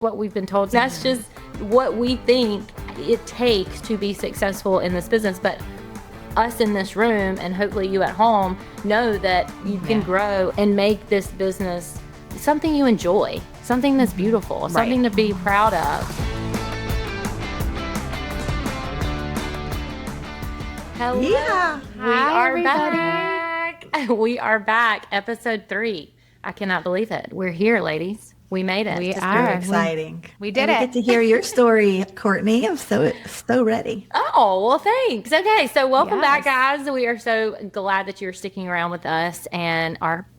what we've been told. That's just what we think it takes to be successful in this business. But us in this room, and hopefully you at home, know that you can grow and make this business something you enjoy, something that's beautiful, something to be proud of. Hello. Yeah. We are back. Episode 3. I cannot believe it. We're here, ladies. We made it. We are. Very exciting. We did it. We get to hear your story, Courtney. I'm so ready. Oh, well, thanks. Okay, so welcome back, guys. We are so glad that you're sticking around with us and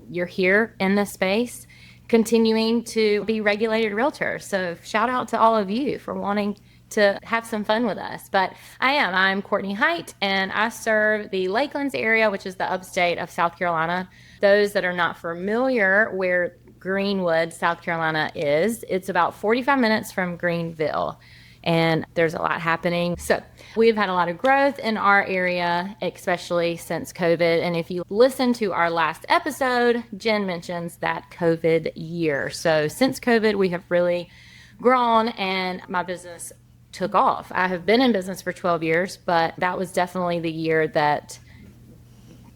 you're here in this space, continuing to be regulated realtors. So shout out to all of you for wanting to have some fun with us. But I'm Courtney Hite, and I serve the Lakelands area, which is the upstate of South Carolina. Those that are not familiar where Greenwood, South Carolina is, it's about 45 minutes from Greenville, and there's a lot happening. So we've had a lot of growth in our area, especially since COVID. And if you listen to our last episode, Jen mentions that COVID year. So since COVID, we have really grown, and my business took off. I have been in business for 12 years, but that was definitely the year that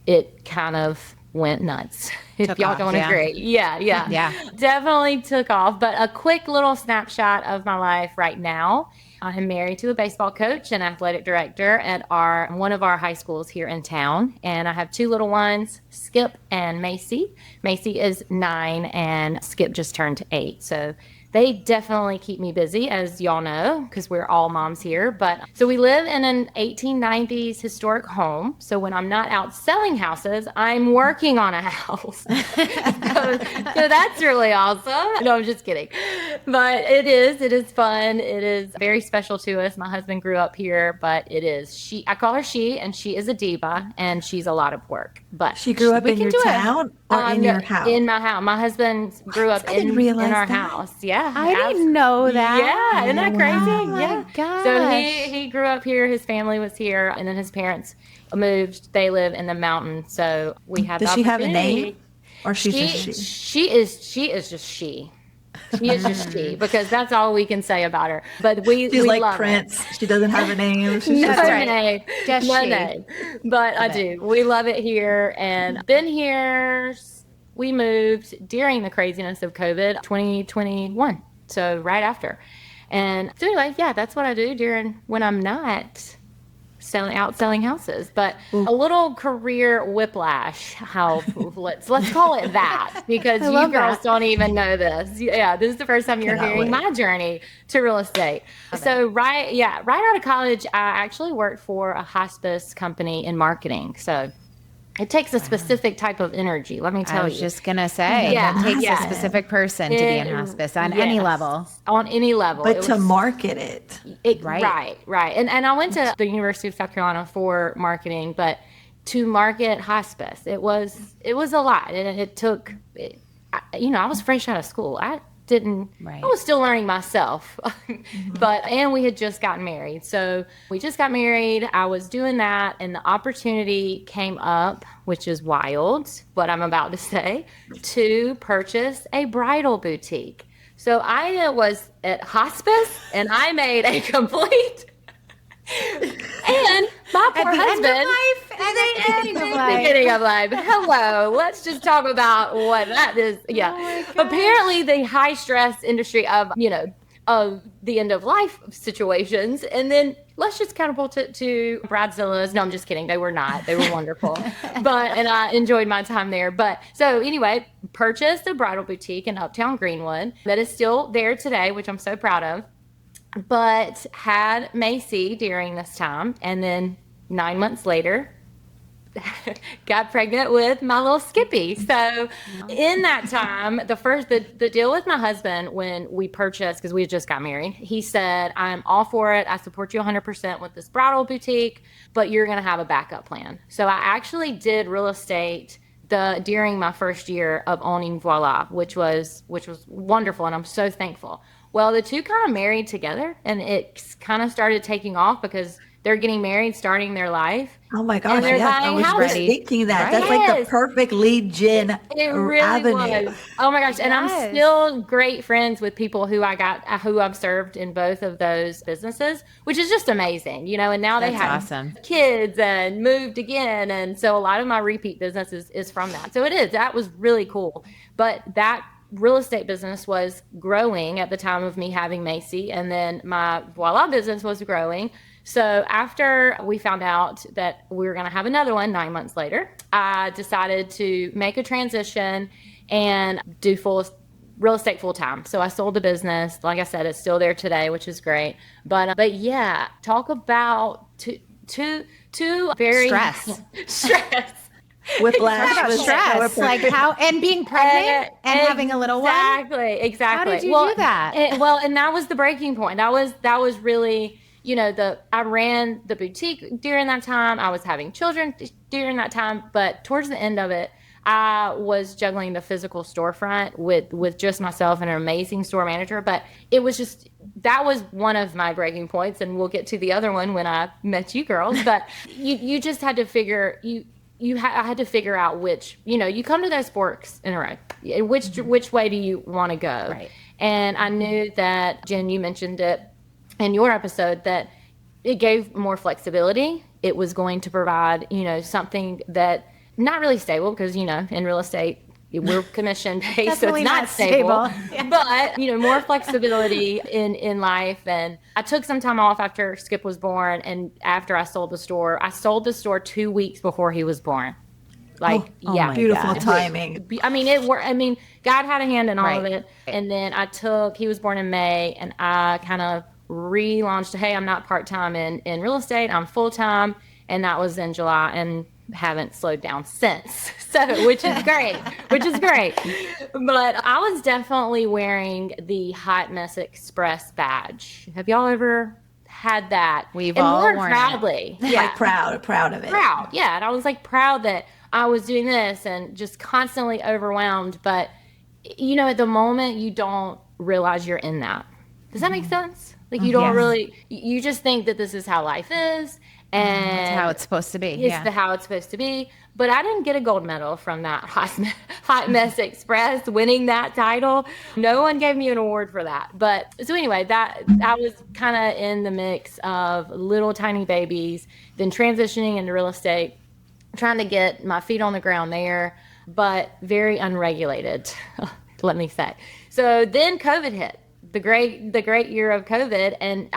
it kind of went nuts. If y'all don't agree. Yeah. Definitely took off. But a quick little snapshot of my life right now. I am married to a baseball coach and athletic director at one of our high schools here in town. And I have 2 little ones, Skip and Macy. Macy is 9 and Skip just turned 8. So they definitely keep me busy, as y'all know, because we're all moms here. But so we live in an 1890s historic home. So when I'm not out selling houses, I'm working on a house. so that's really awesome. No, I'm just kidding. But it is fun. It is very special to us. My husband grew up here, but I call her she, and she is a diva, and she's a lot of work. But she grew up in your town or in your house? In my house. My husband grew up in our house. Yeah. I didn't know that. Yeah, isn't that crazy? Oh my gosh. So he grew up here. His family was here, and then his parents moved. They live in the mountains, so we have. Does she have a name, or she's just she? She is just she. She is just she, because that's all we can say about her. But she's like love Prince. It. She doesn't have a name. She's no just name. Just no name. But I do. We love it here, and been here. We moved during the craziness of COVID, 2021. So right after. And so anyway, that's what I do when I'm not selling houses. But a little career whiplash, let's call it that, because you girls don't even know this. Yeah, this is the first time you're hearing my journey to real estate. So right out of college, I actually worked for a hospice company in marketing. So it takes a specific type of energy, let me tell you. I was just going to say, it takes a specific person to be in hospice on any level. On any level. But to market it. Right. And I went to the University of South Carolina for marketing, but to market hospice, it was a lot. And it took, I was fresh out of school. I was still learning myself, and we had just gotten married. So we just got married. I was doing that, and the opportunity came up, which is wild, what I'm about to say, to purchase a bridal boutique. So I was at hospice, and I made a complete, and my poor husband. Beginning of life. Hello. Let's just talk about what that is. Yeah. Oh, apparently the high stress industry of the end of life situations. And then let's just catapult it to bridezillas. No, I'm just kidding. They were not. They were wonderful. And I enjoyed my time there. But so anyway, purchased a bridal boutique in Uptown Greenwood that is still there today, which I'm so proud of. But had Macy during this time. And then 9 months later, got pregnant with my little Skippy. So in that time, the deal with my husband when we purchased, because we had just got married, he said, I'm all for it. I support you 100% with this bridal boutique, but you're going to have a backup plan. So I actually did real estate during my first year of owning Voila, which was wonderful. And I'm so thankful. Well, the two kind of married together, and it kind of started taking off because they're getting married, starting their life. Oh my gosh, And they're yes, I buying was houses. just thinking that. Right. That's like the Yes. perfect lead gen It really avenue. was. Oh my gosh. And I'm Yes. still great friends with people who I've served in both of those businesses, which is just amazing, and now they That's have awesome. kids and moved again. And so a lot of my repeat business is from that. So that was really cool. But that real estate business was growing at the time of me having Macy. And then my Voila business was growing. So after we found out that we were going to have another one 9 months later, I decided to make a transition and do real estate full time. So I sold the business. Like I said, it's still there today, which is great. But yeah, talk about two very stress. Whiplash, Stress, like how, and being pregnant and having a little one. Exactly. How did you do that? And that was the breaking point. That was really, I ran the boutique during that time. I was having children during that time, but towards the end of it, I was juggling the physical storefront with just myself and an amazing store manager. But it was that was one of my breaking points, and we'll get to the other one when I met you girls. But you just had to figure I had to figure out which, you come to those forks in a row. Which way do you want to go? Right. And I knew that, Jen, you mentioned it in your episode, that it gave more flexibility. It was going to provide, something that not really stable, because, in real estate, we're commission based, so it's not stable. Yeah. But, more flexibility in life. And I took some time off after Skip was born, and after I sold the store. I sold the store 2 weeks before he was born. Beautiful timing. I mean, it worked. I mean, God had a hand in all of it. And then he was born in May, and I kind of relaunched, hey, I'm not part-time in real estate, I'm full-time. And that was in July, and haven't slowed down since. So, which is great. But I was definitely wearing the Hot Mess Express badge. Have y'all ever had that? We've all worn proudly. It. Yeah. Like proud of it. Proud. Yeah. And I was like proud that I was doing this, and just constantly overwhelmed. But, at the moment, you don't realize you're in that. Does that make sense? Like, you don't really, you just think that this is how life is. And that's how it's supposed to be. It's how it's supposed to be. But I didn't get a gold medal from that Hot Mess Express winning that title. No one gave me an award for that. But so anyway, I was kind of in the mix of little tiny babies, then transitioning into real estate, trying to get my feet on the ground there, but very unregulated, let me say. So then COVID hit, the great year of COVID, and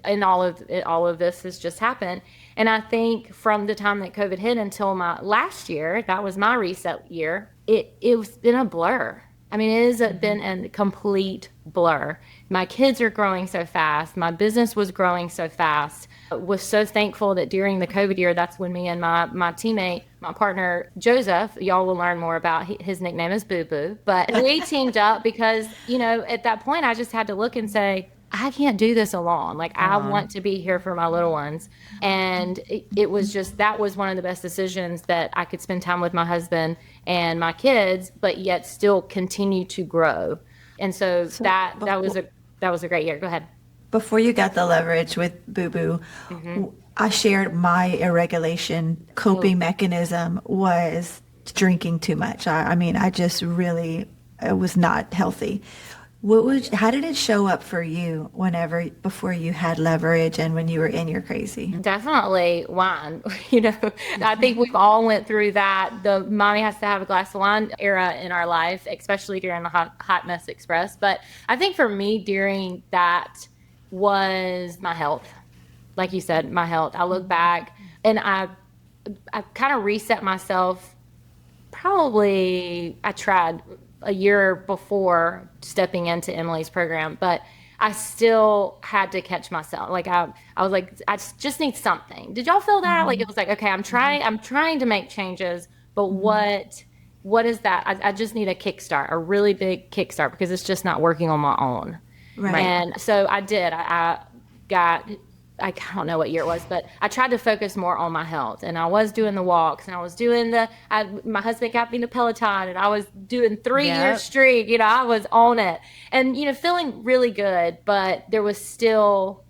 and all of this has just happened. And I think from the time that COVID hit until my last year, that was my reset year, it's been a blur. I mean, it has been a complete blur. My kids are growing so fast. My business was growing so fast. I was so thankful that during the COVID year, that's when me and my teammate, my partner, Joseph, y'all will learn more about, his nickname is Boo Boo, but we teamed up because, at that point, I just had to look and say, I can't do this alone. Like, I want to be here for my little ones. And it was that was one of the best decisions, that I could spend time with my husband and my kids, but yet still continue to grow. And so that was a great year. Go ahead. Before you got the leverage with Boo Boo, I shared my irregulation coping mechanism was drinking too much. I mean, I just really, it was not healthy. How did it show up for you before you had leverage and when you were in your crazy? Definitely wine. I think we've all went through that. The mommy has to have a glass of wine era in our life, especially during the Hot Mess Express. But I think for me during that was my health. Like you said, my health. I look back and I kind of reset myself. Probably I tried a year before stepping into Emily's program, but I still had to catch myself. Like I was like, I just need something. Did y'all feel that? Like it was like, okay, I'm trying to make changes, but what is that? I just need a kickstart, a really big kickstart, because it's just not working on my own. Right. And so I did. I don't know what year it was, but I tried to focus more on my health, and I was doing the walks, and I was doing my husband got me to Peloton, and I was doing 3-year streak, I was on it, and, feeling really good, but there was still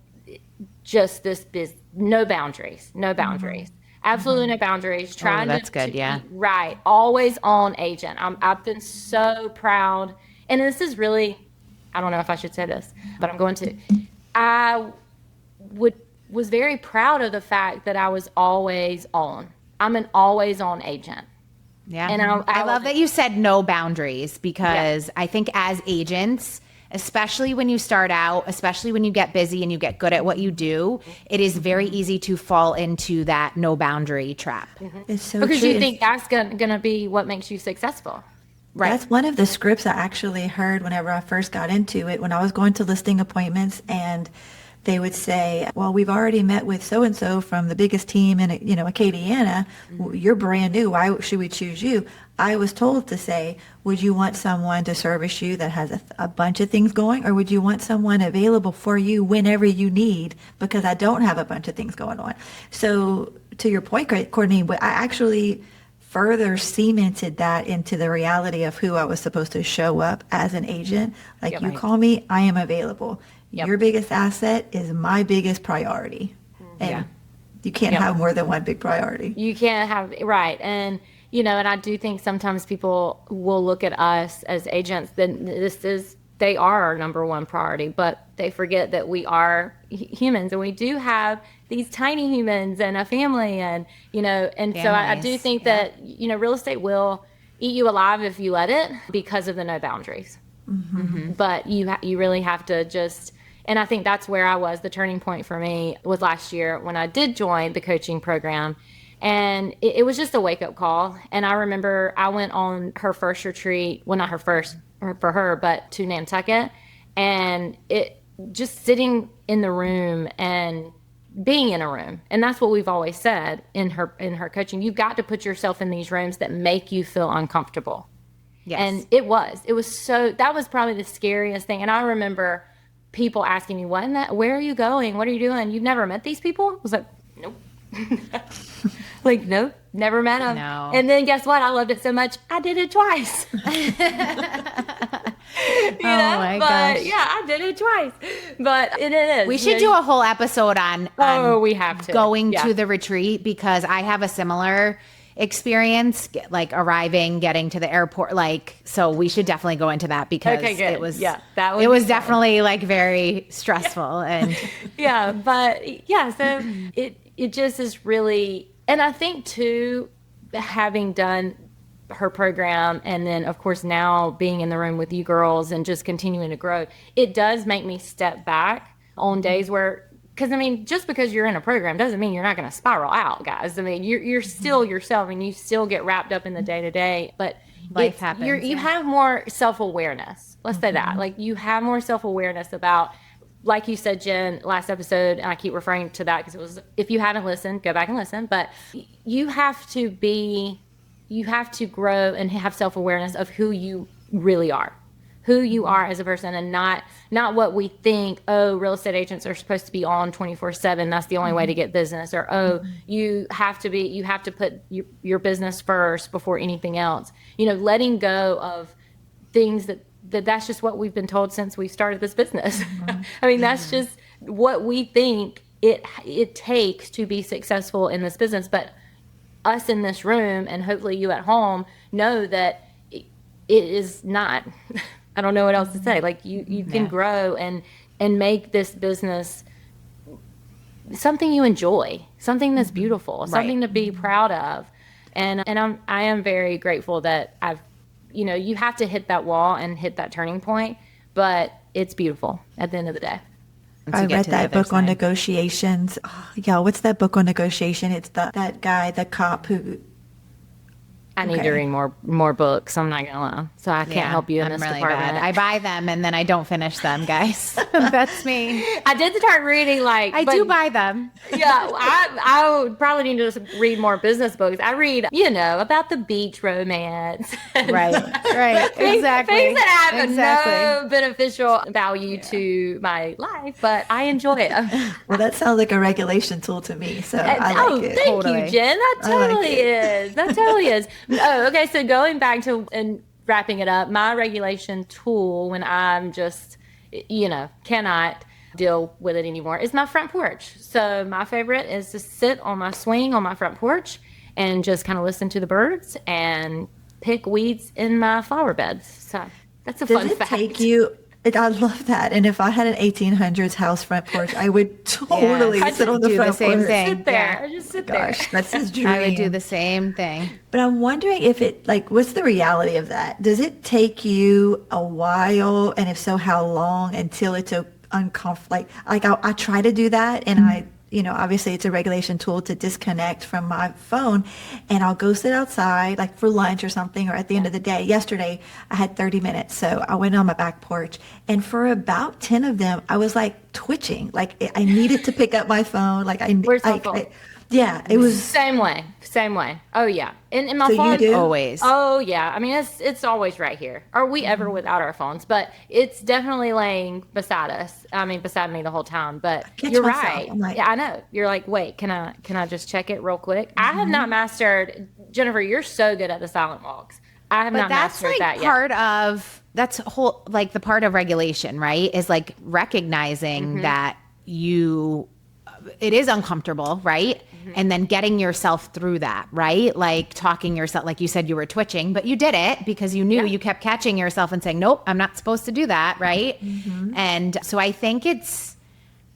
just no boundaries, absolutely no boundaries. Trying that's good. Yeah. Right. Always on agent. I've been so proud. And this is really, I don't know if I should say this, but I'm going to. I was very proud of the fact that I was always on. I'm an always on agent. Yeah. And I love that you said no boundaries, because I think as agents, especially when you start out, especially when you get busy and you get good at what you do, it is very easy to fall into that no boundary trap. It's so because true. you think that's going to be what makes you successful. Right. That's one of the scripts I actually heard whenever I first got into it, when I was going to listing appointments, and they would say, well, we've already met with so-and-so from the biggest team in, Acadiana. You're brand new. Why should we choose you? I was told to say, would you want someone to service you that has a bunch of things going, or would you want someone available for you whenever you need, because I don't have a bunch of things going on. So to your point, Courtney, I actually further cemented that into the reality of who I was supposed to show up as an agent. Like, you call me, I am available. Your biggest asset is my biggest priority. And you can't have more than one big priority. You can't have, right. And, and I do think sometimes people will look at us as agents, then they are our number one priority, but they forget that we are humans, and we do have these tiny humans and a family, and, so I do think that, real estate will eat you alive if you let it, because of the no boundaries. But you really have to just, and I think that's where I was. The turning point for me was last year when I did join the coaching program, and it was just a wake up call. And I remember I went on her first retreat, well, not her first for her, but to Nantucket, and it just sitting in the room and being in a room. And that's what we've always said in her coaching. You've got to put yourself in these rooms that make you feel uncomfortable. Yes. And it was that was probably the scariest thing. And I remember people asking me, where are you going? What are you doing? You've never met these people? I was like, nope. Like, nope, never met them. No. And then guess what? I loved it so much, I did it twice. My gosh. Yeah, I did it twice. But it is. We should do a whole episode on we have to. Going to the retreat, because I have a similar experience, like arriving, getting to the airport, so we should definitely go into that, because it was definitely like very stressful. And so it just is really, and I think too, having done her program, and then of course now being in the room with you girls and just continuing to grow, it does make me step back on days where, because just because you're in a program doesn't mean you're not going to spiral out, guys. You're still yourself, and you still get wrapped up in the day to day, but life happens. You have more self-awareness. Let's say that. Like, you have more self-awareness about, like you said, Jen, last episode, and I keep referring to that because it was, if you haven't listened, go back and listen, but you have to grow and have self-awareness of who you really are. Who you are as a person, and not what we think, real estate agents are supposed to be on 24/7. That's the only way to get business. Or, you have to put your business first before anything else. Letting go of things that's just what we've been told since we started this business. That's just what we think it takes to be successful in this business. But us in this room, and hopefully you at home, know that it is not. I don't know what else to say. Like, you can grow and make this business something you enjoy, something that's beautiful, something to be proud of. And I am very grateful that you have to hit that wall and hit that turning point, but it's beautiful at the end of the day. I read that book on negotiations. Oh, what's that book on negotiation? It's that guy, the cop who. I need to read more books. I'm not gonna lie, so I can't help you in this really department. Bad. I buy them and then I don't finish them, guys. That's me. I did start reading I do buy them. Yeah, I would probably need to just read more business books. I read, about the beach romance. Right. Exactly. Things that have no beneficial value to my life, but I enjoy it. Well, that sounds like a regulation tool to me, so I like it. Thank you, Jen. That totally is. That totally is. Oh, okay. So going back to and wrapping it up, my regulation tool when I'm just, cannot, deal with it anymore is my front porch. So my favorite is to sit on my swing on my front porch and just kind of listen to the birds and pick weeds in my flower beds. So that's a fun fact. Take you? I love that. And if I had an 1800s house front porch, I would totally sit on the front same porch. thing. Sit there. I just sit there. That's his dream. I would do the same thing. But I'm wondering if what's the reality of that? Does it take you a while? And if so, how long until it's uncomfortable? I try to do that, and obviously it's a regulation tool to disconnect from my phone, and I'll go sit outside like for lunch or something, or at the end of the day. Yesterday I had 30 minutes, so I went on my back porch, and for about 10 of them I was like twitching, like I needed to pick up my phone. Where's my phone? Yeah, it was same way. Oh yeah, and my So phone you do? Always. Oh yeah, I mean it's always right here. Are we ever without our phones? But it's definitely laying beside us. I mean, beside me the whole time. But you're myself. right. I'm like- Yeah, I know. You're like, wait, can I just check it real quick? I have not mastered. Jennifer, you're so good at the silent walks. I have not That's mastered like that yet. part of that's whole like the part of regulation, right? Is like recognizing that it is uncomfortable, right? And then getting yourself through that, right? Like talking yourself, like you said, you were twitching, but you did it because you knew you kept catching yourself and saying, nope, I'm not supposed to do that, right? And so I think it's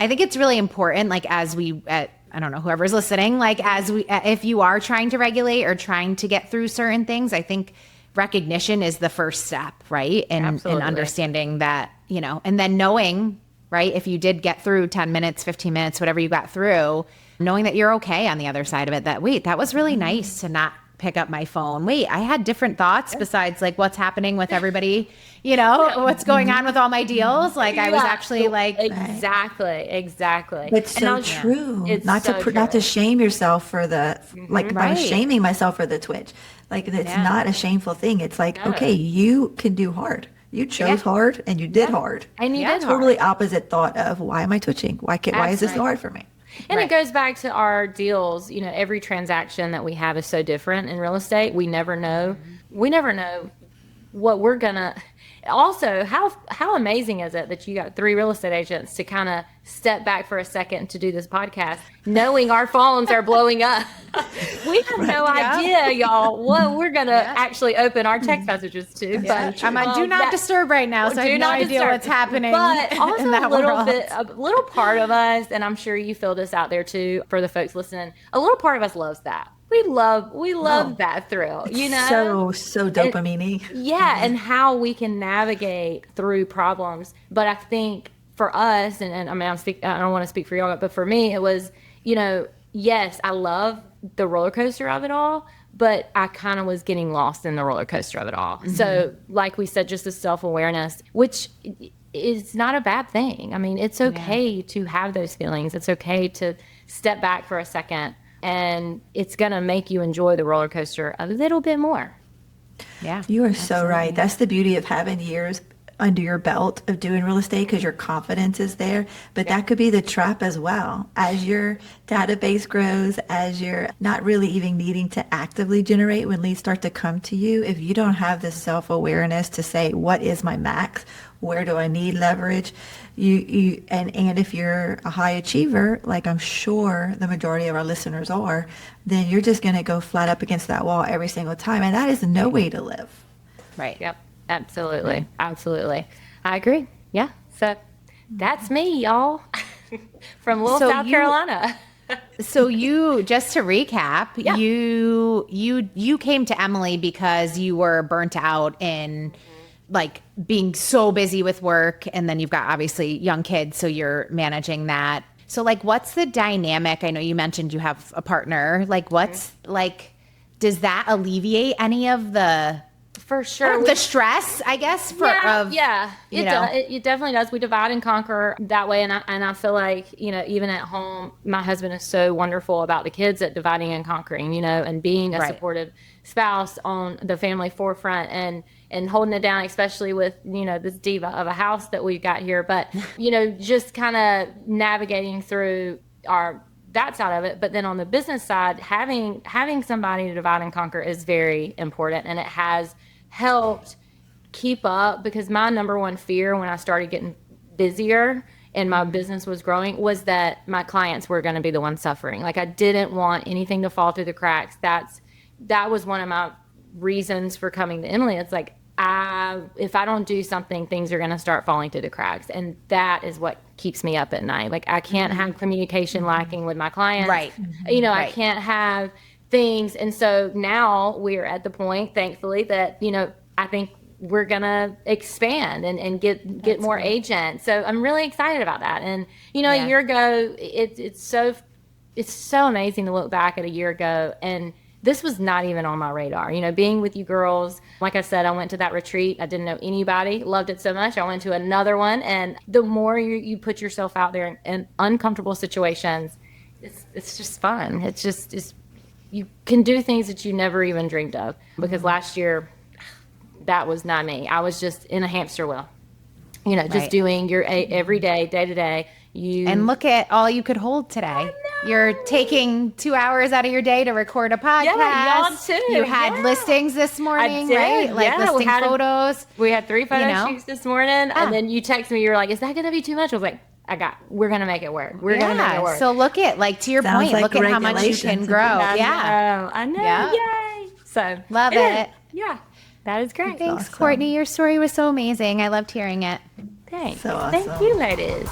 really important, like as I don't know, whoever's listening, like if you are trying to regulate or trying to get through certain things, I think recognition is the first step, right? And understanding that, and then knowing, right, if you did get through 10 minutes, 15 minutes, whatever you got through, knowing that you're okay on the other side of it, that, wait, that was really nice to not pick up my phone. Wait, I had different thoughts besides like what's happening with everybody, what's going on with all my deals. Like I was actually like. Exactly. It's so true. It's not to shame yourself for the, I'm shaming myself for the twitch. Like it's not a shameful thing. It's like, okay, you can do hard. You chose hard and you did hard. And you did totally opposite thought of why am I twitching? Why is this so hard for me? And it goes back to our deals. Every transaction that we have is so different in real estate. We never know. We never know what we're gonna. Also, how amazing is it that you got 3 real estate agents to kind of step back for a second to do this podcast, knowing our phones are blowing up. We have no idea, y'all, what we're gonna actually open our text messages to. But I'm on do not disturb right now, so I have no idea what's happening. But also in that a little part of us, and I'm sure you feel this out there too, for the folks listening. A little part of us loves that. We love that thrill, So dopamine-y. And how we can navigate through problems. But I think for us, and I mean, I don't want to speak for y'all, but for me, it was, yes, I love the roller coaster of it all, but I kind of was getting lost in the roller coaster of it all. So like we said, just the self-awareness, which is not a bad thing. I mean, it's okay to have those feelings. It's okay to step back for a second. And it's going to make you enjoy the roller coaster a little bit more. Yeah. You are so right. That's the beauty of having years under your belt of doing real estate, because your confidence is there. But that could be the trap as well. As your database grows, as you're not really even needing to actively generate when leads start to come to you, if you don't have this self-awareness to say, what is my max? Where do I need leverage? And if you're a high achiever, like I'm sure the majority of our listeners are, then you're just going to go flat up against that wall every single time. And that is no way to live. Right. Yep. Absolutely. Absolutely. I agree. Yeah. So that's me, y'all, from South Carolina. So you, just to recap, you came to Emily because you were burnt out in like being so busy with work, and then you've got obviously young kids, so you're managing that. So like, what's the dynamic? I know you mentioned you have a partner. Like, what's like, does that alleviate any of the For sure. the stress, I guess, it definitely does. We divide and conquer that way. And I feel like, even at home, my husband is so wonderful about the kids at dividing and conquering, and being a supportive spouse on the family forefront and holding it down, especially with, this diva of a house that we've got here. But, just kind of navigating through that side of it. But then on the business side, having somebody to divide and conquer is very important. And it has helped keep up, because my number one fear when I started getting busier and my business was growing was that my clients were going to be the ones suffering. Like I didn't want anything to fall through the cracks. That was one of my reasons for coming to Emily. It's like, if I don't do something, things are going to start falling through the cracks. And that is what keeps me up at night. Like I can't have communication lacking with my clients. Right. I can't have things. And so now we're at the point, thankfully, that, I think we're going to expand and get more agents. So I'm really excited about that. And, a year ago, it's so amazing to look back at a year ago, and this was not even on my radar. Being with you girls, like I said, I went to that retreat. I didn't know anybody, loved it so much. I went to another one, and the more you put yourself out there in uncomfortable situations, it's just fun. You can do things that you never even dreamed of. Because last year, that was not me. I was just in a hamster wheel, just doing your every day to day. And look at all you could hold today. You're taking 2 hours out of your day to record a podcast. Yeah, y'all too. You had listings this morning, right? Like listing photos. We had 3 photo shoots this morning, and then you text me. You were like, "Is that going to be too much?" I was like, we're going to make it work. We're going to make it work. So look at, to your Sounds point, like look at how much you can grow. I know. Yeah. Yay. So love it. Yeah. That is great. Thanks, Awesome. Courtney. Your story was so amazing. I loved hearing it. Thanks. So awesome. Thank you, ladies.